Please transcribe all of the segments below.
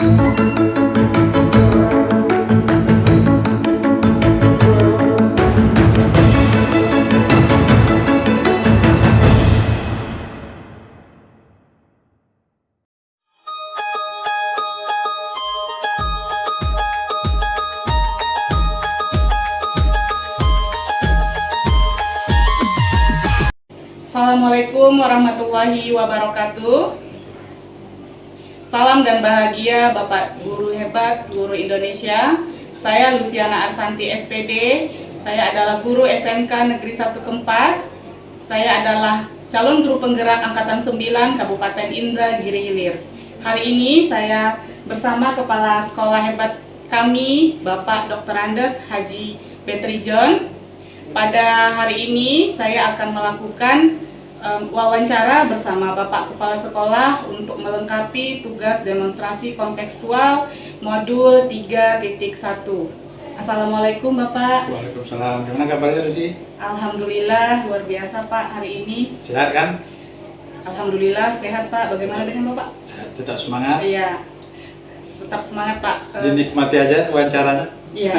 Assalamualaikum warahmatullahi wabarakatuh. Salam dan bahagia Bapak Guru hebat seluruh Indonesia. Saya Luciana Arsanti SPD. Saya adalah guru SMK Negeri 1 Kempas. Saya adalah calon guru penggerak Angkatan 9 Kabupaten Indragiri Hilir. Hari ini saya bersama Kepala Sekolah Hebat kami, Bapak Dr. Andes Haji Betrijon. Pada hari ini saya akan melakukan wawancara bersama Bapak Kepala Sekolah untuk melengkapi tugas demonstrasi kontekstual modul 3.1. Assalamualaikum Bapak. Waalaikumsalam. Gimana kabarnya Lucy? Alhamdulillah luar biasa Pak hari ini. Sehat kan? Alhamdulillah sehat Pak. Bagaimana dengan Bapak? Sehat, tetap semangat. Iya, tetap semangat Pak. Dinikmati aja wawancaranya. Iya.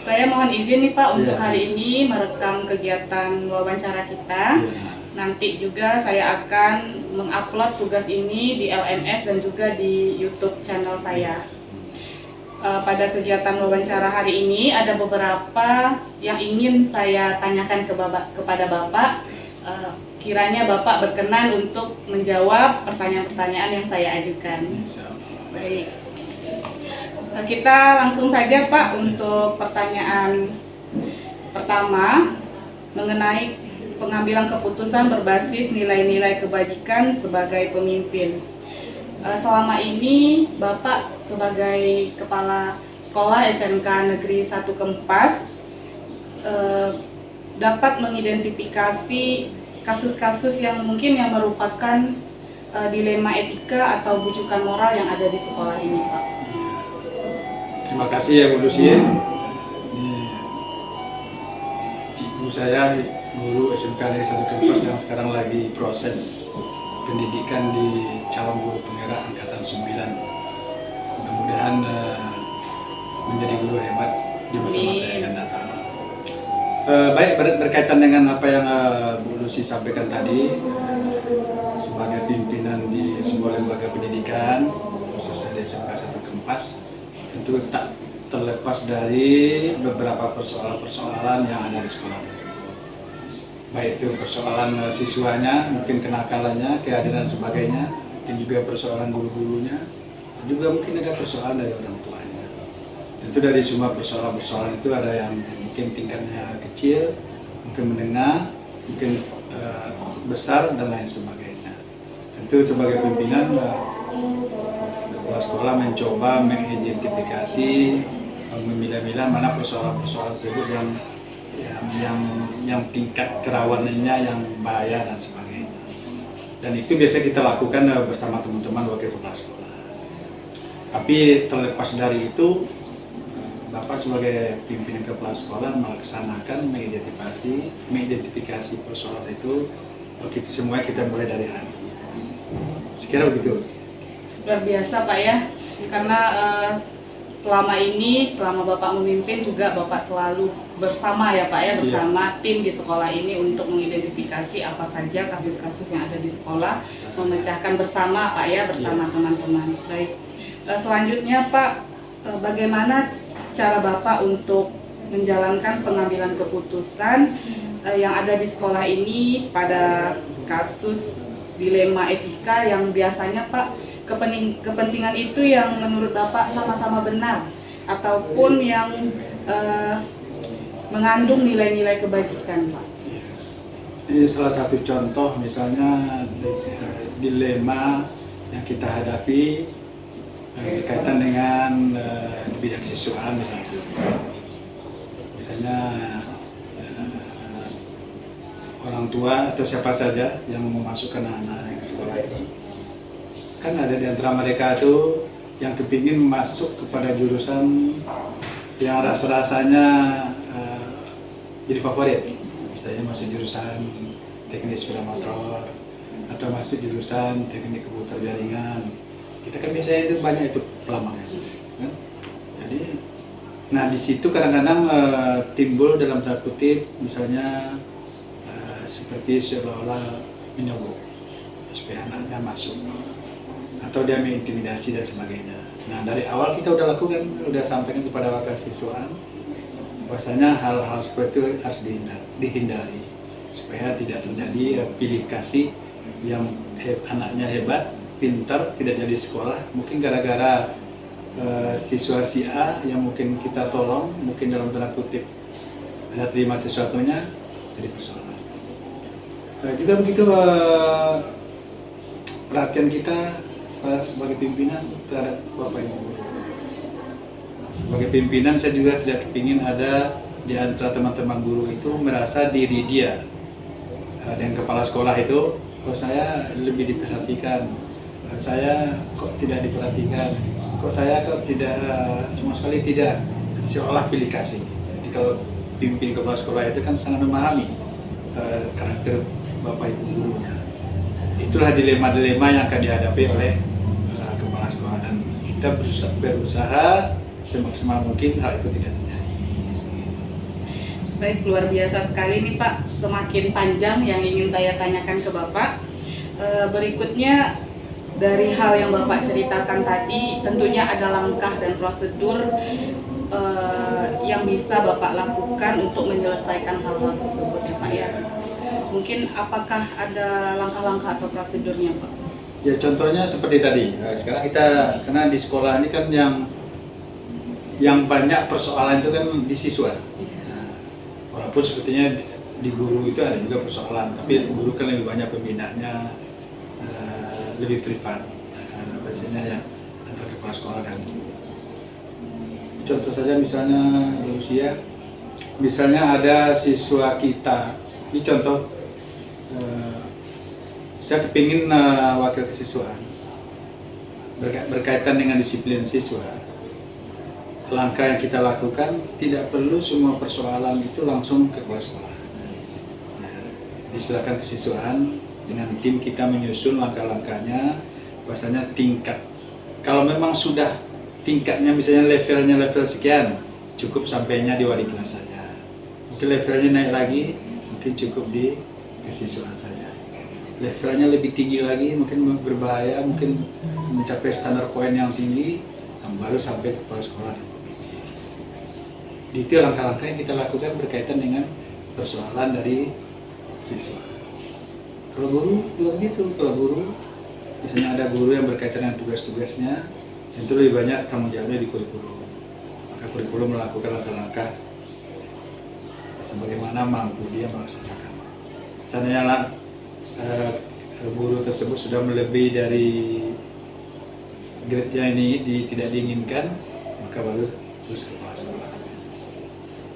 Saya mohon izin nih Pak untuk Iya. hari ini merekam kegiatan wawancara kita. Iya. Nanti juga saya akan mengupload tugas ini di LNS dan juga di YouTube channel saya. Pada kegiatan wawancara hari ini ada beberapa yang ingin saya tanyakan kepada Bapak. Kiranya Bapak berkenan untuk menjawab pertanyaan-pertanyaan yang saya ajukan. Baik. Kita langsung saja Pak untuk pertanyaan pertama mengenai pengambilan keputusan berbasis nilai-nilai kebajikan sebagai pemimpin. Selama ini Bapak sebagai Kepala Sekolah SMK Negeri 1 Kempas dapat mengidentifikasi kasus-kasus yang mungkin yang merupakan dilema etika atau bujukan moral yang ada di sekolah ini Pak. Terima kasih ya Bu Lucy. Ini cikgu saya, guru SMK Negeri 1 Kempas yang sekarang lagi proses pendidikan di calon guru penggerak Angkatan 9. Mudah-mudahan menjadi guru hebat di masa-masa yang akan datang. Baik, berkaitan dengan apa yang Bu Lucy sampaikan tadi, sebagai pimpinan di sebuah lembaga pendidikan, khususnya di SMK 1 Kempas, tentu tak terlepas dari beberapa persoalan-persoalan yang ada di sekolah tersebut. Baik itu persoalan siswanya, mungkin kenakalannya, kehadiran sebagainya, mungkin juga persoalan guru-gurunya, juga mungkin ada persoalan dari orang tuanya. Tentu dari semua persoalan-persoalan itu ada yang mungkin tingkatnya kecil, mungkin menengah, mungkin besar dan lain sebagainya. Tentu sebagai pimpinan kepala sekolah mencoba mengidentifikasi, memilah-milah mana persoalan-persoalan tersebut yang tingkat kerawanannya yang bahaya dan sebagainya. Dan itu biasa kita lakukan bersama teman-teman wakil kepala sekolah. Tapi terlepas dari itu, Bapak sebagai pimpinan kepala sekolah melaksanakan mengidentifikasi persoalan itu. Kita semua kita mulai dari hati. Sekira begitu. Luar biasa Pak ya, karena selama ini, selama Bapak memimpin juga Bapak selalu bersama ya Pak ya, bersama tim di sekolah ini untuk mengidentifikasi apa saja kasus-kasus yang ada di sekolah, memecahkan bersama Pak ya, bersama teman-teman. Baik, selanjutnya Pak, bagaimana cara Bapak untuk menjalankan pengambilan keputusan yang ada di sekolah ini pada kasus dilema etika yang biasanya Pak kepentingan itu yang menurut Bapak sama-sama benar ataupun yang mengandung nilai-nilai kebajikan Pak? Ini salah satu contoh misalnya dilema yang kita hadapi berkaitan dengan bidang siswaan misalnya orang tua atau siapa saja yang memasukkan anak-anak ke sekolah ini, kan ada di antara mereka itu yang kepingin masuk kepada jurusan yang rasa-rasanya jadi favorit, misalnya masuk jurusan teknik sepeda motor atau masuk jurusan teknik komputer jaringan. Kita kan biasanya itu banyak itu pelamangnya, kan? Jadi, nah di situ kadang-kadang timbul dalam tanda kutip, misalnya seperti seolah-olah menyogok supaya anaknya masuk, atau dia mengintimidasi dan sebagainya. Nah dari awal kita udah lakukan, udah sampaikan kepada wakil siswaan bahwasanya hal-hal seperti itu harus dihindari supaya tidak terjadi pilih kasih yang anaknya hebat, pintar, tidak jadi sekolah mungkin gara-gara siswa si A yang mungkin kita tolong, mungkin dalam tanda kutip ada terima sesuatunya, jadi persoalan. Juga begitu perhatian kita sebagai pimpinan terhadap Bapak Ibu guru. Sebagai pimpinan saya juga tidak kepingin ada di antara teman-teman guru itu merasa diri dia dan kepala sekolah itu, kok saya lebih diperhatikan, saya kok tidak diperhatikan, kok saya kok tidak, sama sekali tidak, seolah pilih kasih. Jadi kalau pimpin kepala sekolah itu kan sangat memahami karakter Bapak Ibu gurunya. Itulah dilema-dilema yang akan dihadapi oleh kepala sekolah, dan kita berusaha semaksimal mungkin hal itu tidak terjadi. Baik, luar biasa sekali nih Pak, semakin panjang yang ingin saya tanyakan ke Bapak. Berikutnya, dari hal yang Bapak ceritakan tadi, tentunya ada langkah dan prosedur yang bisa Bapak lakukan untuk menyelesaikan hal-hal tersebut ya Pak ya. Mungkin apakah ada langkah-langkah atau prosedurnya Pak? Ya contohnya seperti tadi, sekarang kita, karena di sekolah ini kan yang banyak persoalan itu kan di siswa. Nah, walaupun sebetulnya di guru itu ada juga persoalan, tapi guru kan lebih banyak pembinaannya, lebih privat, biasanya ya antara kepala sekolah dan guru. Contoh saja misalnya di usia, misalnya ada siswa kita, ini contoh, saya kepingin wakil kesiswaan berkaitan dengan disiplin siswa. Langkah yang kita lakukan tidak perlu semua persoalan itu langsung ke kepala sekolah. Nah, disilakan kesiswaan dengan tim kita menyusun langkah-langkahnya, bahasanya tingkat. Kalau memang sudah tingkatnya misalnya level sekian, cukup sampainya di wali kelas saja. Mungkin levelnya naik lagi, mungkin cukup di kesiswaan saja. Levelnya lebih tinggi lagi, mungkin berbahaya, mungkin mencapai standar poin yang tinggi, baru sampai ke kepala sekolah dan komite. Itu langkah-langkah yang kita lakukan berkaitan dengan persoalan dari siswa. Kalau guru juga begitu, kalau guru misalnya ada guru yang berkaitan dengan tugas-tugasnya, tentu lebih banyak tanggung jawabnya di kurikulum. Maka kurikulum melakukan langkah-langkah sebagaimana mampu dia melaksanakan. Seandainya guru tersebut sudah melebihi dari grade-nya ini tidak diinginkan, maka baru terus ke kepala sekolah.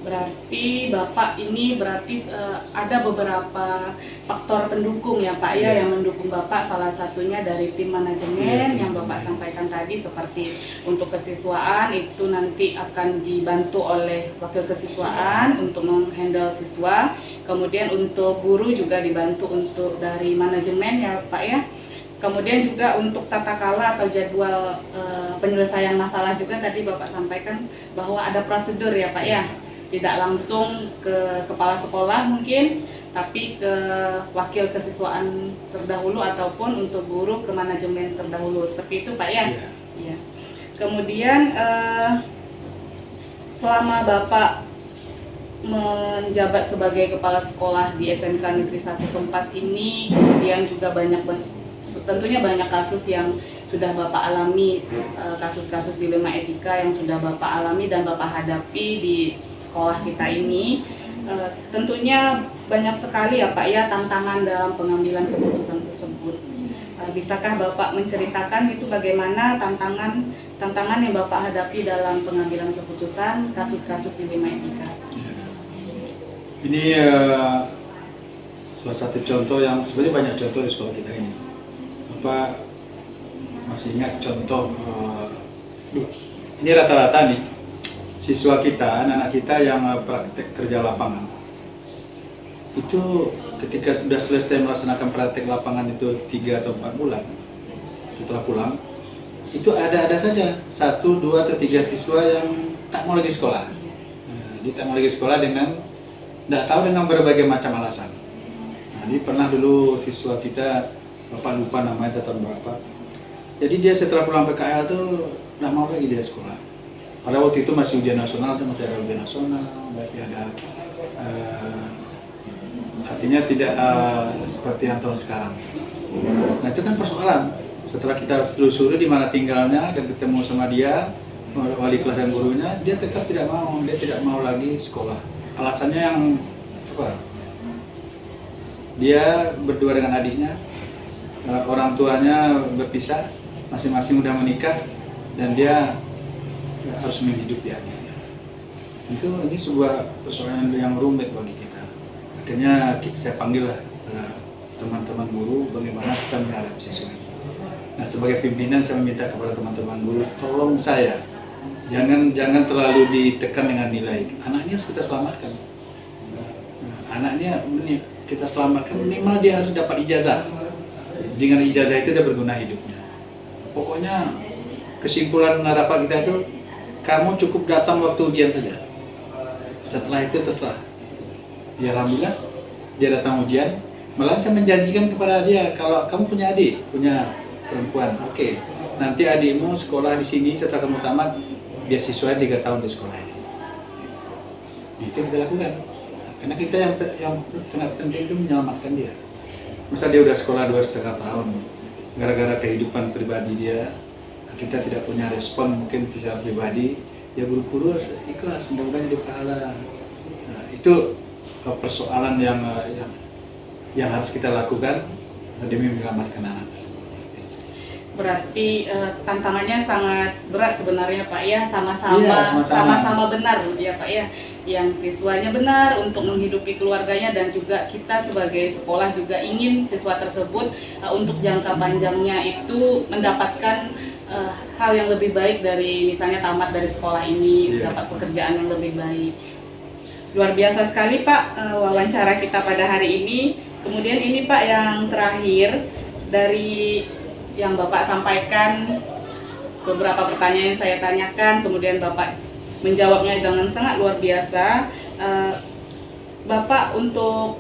Berarti Bapak ini ada beberapa faktor pendukung ya Pak ya, yang mendukung Bapak, salah satunya dari tim manajemen yang Bapak sampaikan tadi, seperti untuk kesiswaan itu nanti akan dibantu oleh wakil kesiswaan untuk menghandle siswa, kemudian untuk guru juga dibantu untuk dari manajemen ya Pak ya. Kemudian juga untuk tata kala atau jadwal penyelesaian masalah juga tadi Bapak sampaikan bahwa ada prosedur ya Pak ya. Tidak langsung ke kepala sekolah mungkin, tapi ke wakil kesiswaan terdahulu ataupun untuk guru ke manajemen terdahulu. Seperti itu Pak ya? Iya. Kemudian selama Bapak menjabat sebagai kepala sekolah di SMK Negeri 1 Kempas ini, kemudian juga tentunya banyak kasus yang sudah Bapak alami, kasus-kasus dilema etika yang sudah Bapak alami dan Bapak hadapi di sekolah kita ini. Tentunya banyak sekali ya Pak ya tantangan dalam pengambilan keputusan tersebut. Bisakah Bapak menceritakan itu bagaimana tantangan yang Bapak hadapi dalam pengambilan keputusan kasus-kasus dilema etika? Ini salah satu contoh yang sebenarnya banyak contoh di sekolah kita ini. Bapak masih ingat contoh, ini rata-rata nih siswa kita, anak-anak kita yang praktek kerja lapangan itu ketika sudah selesai melaksanakan praktek lapangan itu 3 atau 4 bulan setelah pulang, itu ada saja 1, 2, atau 3 siswa yang tak mau lagi sekolah. Nah, dia tak mau lagi sekolah dengan tidak tahu dengan berbagai macam alasan. Nah, jadi pernah dulu siswa kita, Bapak lupa namanya tahun berapa. Jadi dia setelah pulang PKL tuh nggak mau lagi dia sekolah. Pada waktu itu masih ujian nasional, tuh masih ada ujian nasional, masih ada artinya tidak seperti yang tahun sekarang. Nah itu kan persoalan. Setelah kita telusuri di mana tinggalnya dan ketemu sama dia, wali kelas dan gurunya, dia tetap tidak mau, dia tidak mau lagi sekolah. Alasannya yang apa? Dia berdua dengan adiknya, orang tuanya berpisah, masing-masing udah menikah, dan dia harus menghidupi adiknya. Ini sebuah persoalan yang rumit bagi kita. Akhirnya saya panggil lah teman-teman guru, bagaimana kita menghadapi siswa ini. Nah, sebagai pimpinan saya meminta kepada teman-teman guru, tolong saya jangan terlalu ditekan dengan nilai. Anaknya harus kita selamatkan. Anaknya kita selamatkan, minimal dia harus dapat ijazah. Dengan ijazah itu dia berguna hidupnya. Pokoknya kesimpulan rapat kita itu, kamu cukup datang waktu ujian saja. Setelah itu terserah. Ya alhamdulillah dia datang ujian. Malah saya menjanjikan kepada dia, kalau kamu punya adik, punya perempuan, oke, nanti adikmu sekolah di sini setelah kamu tamat, beasiswa 3 tahun di sekolah ini. Itu kita lakukan. Karena kita yang sangat penting itu menyelamatkan dia. Masa dia udah sekolah 2,5 tahun, gara-gara kehidupan pribadi dia, kita tidak punya respon mungkin secara pribadi, ya guru-guru harus ikhlas, mudah-mudahan jadi pahala. Nah, itu persoalan yang harus kita lakukan demi menyelamatkan anak tersebut. Berarti tantangannya sangat berat sebenarnya Pak ya, Iya, sama-sama benar ya Pak ya, yang siswanya benar untuk menghidupi keluarganya, dan juga kita sebagai sekolah juga ingin siswa tersebut untuk jangka panjangnya itu mendapatkan hal yang lebih baik dari misalnya tamat dari sekolah ini, dapat pekerjaan yang lebih baik. Luar biasa sekali Pak wawancara kita pada hari ini. Kemudian ini Pak yang terakhir dari yang Bapak sampaikan, beberapa pertanyaan yang saya tanyakan, kemudian Bapak menjawabnya dengan sangat luar biasa. Bapak untuk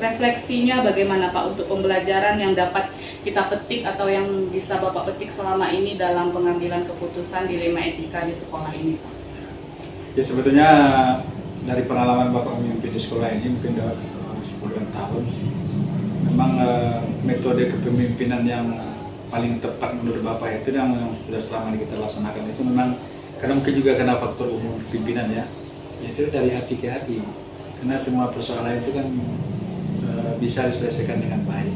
refleksinya bagaimana Pak untuk pembelajaran yang dapat kita petik atau yang bisa Bapak petik selama ini dalam pengambilan keputusan dilema etika di sekolah ini Pak? Ya sebetulnya dari pengalaman Bapak memimpin di sekolah ini mungkin udah 10 tahun, memang metode kepemimpinan yang paling tepat menurut Bapak itu yang sudah selama ini kita laksanakan itu memang karena mungkin juga karena faktor umum pimpinan ya, yaitu dari hati ke hati, karena semua persoalan itu kan bisa diselesaikan dengan baik.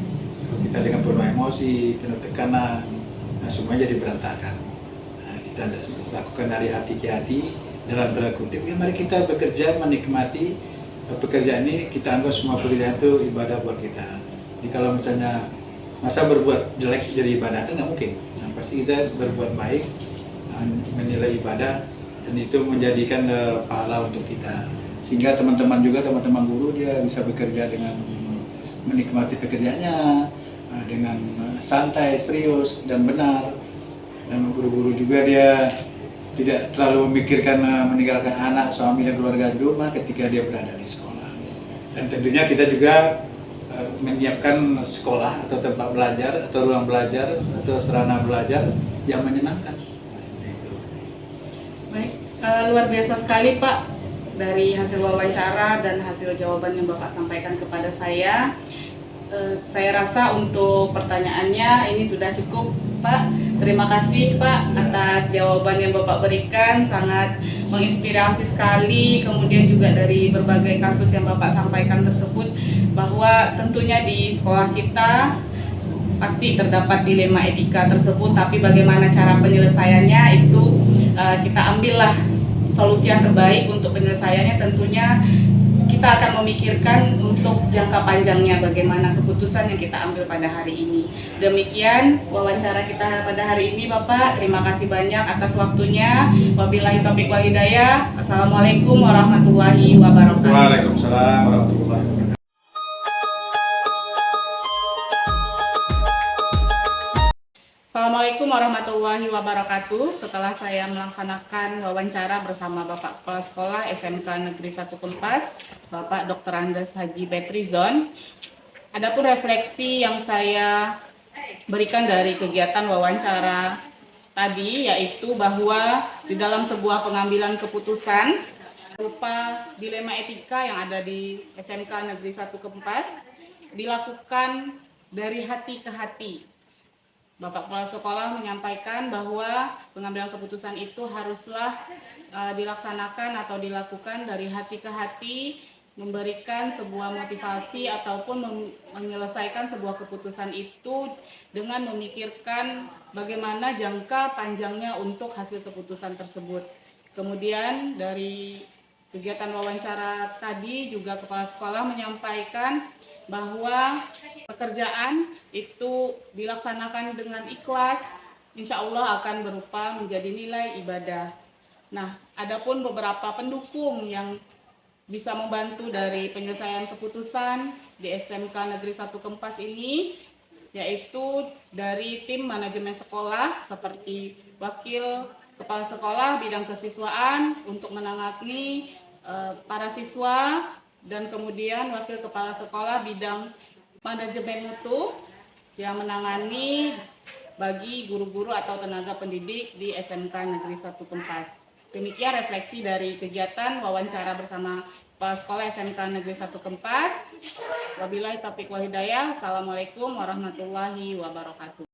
Kalau kita dengan penuh emosi, penuh tekanan, nah semuanya jadi berantakan. Nah, kita lakukan dari hati ke hati, dalam tanda kutip, ya mari kita bekerja menikmati pekerjaan ini, kita anggap semua pekerjaan itu ibadah buat kita. Jadi kalau misalnya masa berbuat jelek jadi ibadah, kan nggak mungkin. Yang pasti kita berbuat baik, menilai ibadah, dan itu menjadikan pahala untuk kita. Sehingga teman-teman juga, teman-teman guru dia bisa bekerja dengan menikmati pekerjaannya, dengan santai, serius, dan benar. Dan guru-guru juga dia tidak terlalu memikirkan meninggalkan anak, suami, dan keluarga di rumah ketika dia berada di sekolah. Dan tentunya kita juga menyiapkan sekolah atau tempat belajar atau ruang belajar atau sarana belajar yang menyenangkan. Baik, luar biasa sekali Pak dari hasil wawancara dan hasil jawaban yang Bapak sampaikan kepada saya. Saya rasa untuk pertanyaannya ini sudah cukup Pak. Terima kasih Pak atas jawaban yang Bapak berikan, sangat menginspirasi sekali. Kemudian juga dari berbagai kasus yang Bapak sampaikan tersebut, bahwa tentunya di sekolah kita pasti terdapat dilema etika tersebut, tapi bagaimana cara penyelesaiannya itu kita ambillah solusi yang terbaik untuk penyelesaiannya. Tentunya kita akan memikirkan untuk jangka panjangnya bagaimana keputusan yang kita ambil pada hari ini. Demikian wawancara kita pada hari ini Bapak. Terima kasih banyak atas waktunya. Wabillahi taufiq wal hidayah. Assalamualaikum warahmatullahi wabarakatuh. Waalaikumsalam warahmatullahi wabarakatuh. Assalamualaikum Assalamualaikum warahmatullahi wabarakatuh. Setelah saya melaksanakan wawancara bersama Bapak Kepala Sekolah SMK Negeri 1 Kempas, Bapak Dr. Andes Haji Betrizon, adapun refleksi yang saya berikan dari kegiatan wawancara tadi, yaitu bahwa di dalam sebuah pengambilan keputusan berupa dilema etika yang ada di SMK Negeri 1 Kempas dilakukan dari hati ke hati. Bapak Kepala Sekolah menyampaikan bahwa pengambilan keputusan itu haruslah dilaksanakan atau dilakukan dari hati ke hati, memberikan sebuah motivasi ataupun menyelesaikan sebuah keputusan itu dengan memikirkan bagaimana jangka panjangnya untuk hasil keputusan tersebut. Kemudian dari kegiatan wawancara tadi juga Kepala Sekolah menyampaikan bahwa pekerjaan itu dilaksanakan dengan ikhlas, insya Allah akan berupa menjadi nilai ibadah. Nah, adapun beberapa pendukung yang bisa membantu dari penyelesaian keputusan di SMK Negeri 1 Kempas ini, yaitu dari tim manajemen sekolah seperti Wakil Kepala Sekolah bidang kesiswaan untuk menangani para siswa, dan kemudian Wakil Kepala Sekolah bidang manajemen mutu yang menangani bagi guru-guru atau tenaga pendidik di SMK Negeri 1 Kempas. Demikian refleksi dari kegiatan wawancara bersama Kepala Sekolah SMK Negeri 1 Kempas. Wabillahi taufiq wal hidayah. Assalamualaikum warahmatullahi wabarakatuh.